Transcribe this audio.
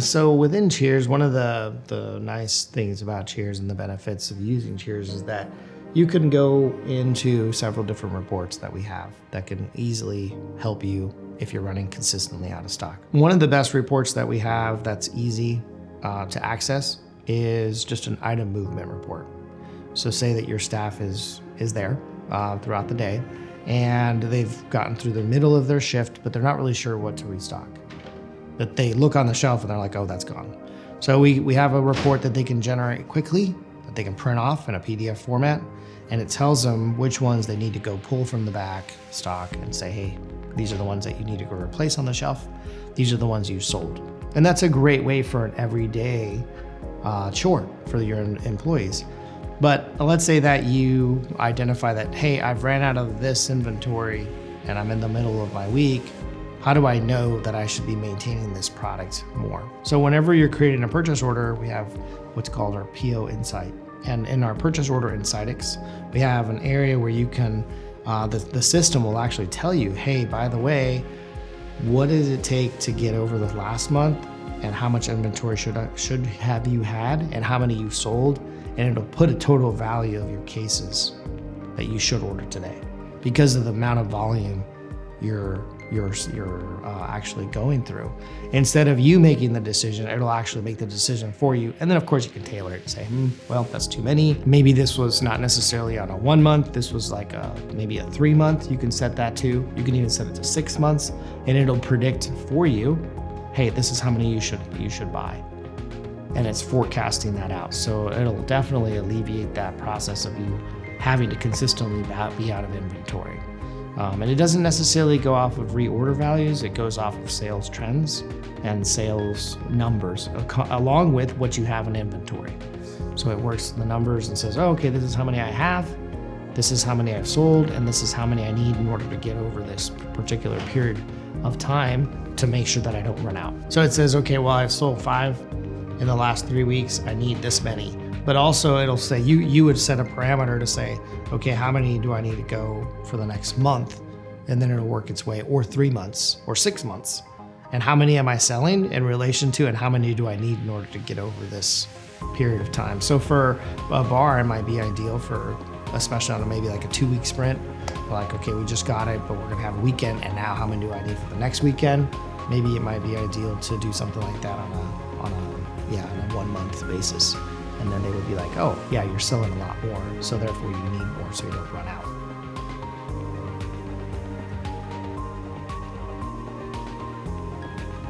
So within Cheers, one of the nice things about Cheers and the benefits of using Cheers is that you can go into several different reports that we have that can easily help you if you're running consistently out of stock. One of the best reports that we have that's easy to access is just an item movement report. So say that your staff is there throughout the day and they've gotten through the middle of their shift, but they're not really sure what to restock. But they look on the shelf and they're like, oh, that's gone. So we have a report that they can generate quickly, that they can print off in a PDF format, and it tells them which ones they need to go pull from the back stock and say, hey, these are the ones that you need to go replace on the shelf. These are the ones you sold. And that's a great way for an everyday chore for your employees. But let's say that you identify that, hey, I've ran out of this inventory and I'm in the middle of my week. How do I know that I should be maintaining this product more? So whenever you're creating a purchase order, we have what's called our PO Insight. And in our purchase order Insightix, we have an area where you can, the system will actually tell you, hey, by the way, what does it take to get over the last month, and how much inventory should have you had, and how many you sold, and it'll put a total value of your cases that you should order today because of the amount of volume you're actually going through. Instead of you making the decision, it'll actually make the decision for you. And then of course you can tailor it and say, well, that's too many. Maybe this was not necessarily on a 1 month. This was like maybe a 3 month. You can set that to. You can even set it to 6 months, and it'll predict for you, hey, this is how many you should buy. And it's forecasting that out. So it'll definitely alleviate that process of you having to consistently be out of inventory. And it doesn't necessarily go off of reorder values. It goes off of sales trends and sales numbers along with what you have in inventory. So it works the numbers and says, oh, okay, this is how many I have, this is how many I've sold, and this is how many I need in order to get over this particular period of time to make sure that I don't run out. So it says, okay, well, I've sold 5 in the last 3 weeks. I need this many. But also it'll say, you would set a parameter to say, okay, how many do I need to go for the next month? And then it'll work its way, or 3 months or 6 months. And how many am I selling in relation to, and how many do I need in order to get over this period of time? So for a bar, it might be ideal for, especially on maybe like a 2-week sprint, like, okay, we just got it, but we're gonna have a weekend, and now how many do I need for the next weekend? Maybe it might be ideal to do something like that on a 1 month basis. And then they would be like, oh, yeah, you're selling a lot more, so therefore you need more so you don't run out.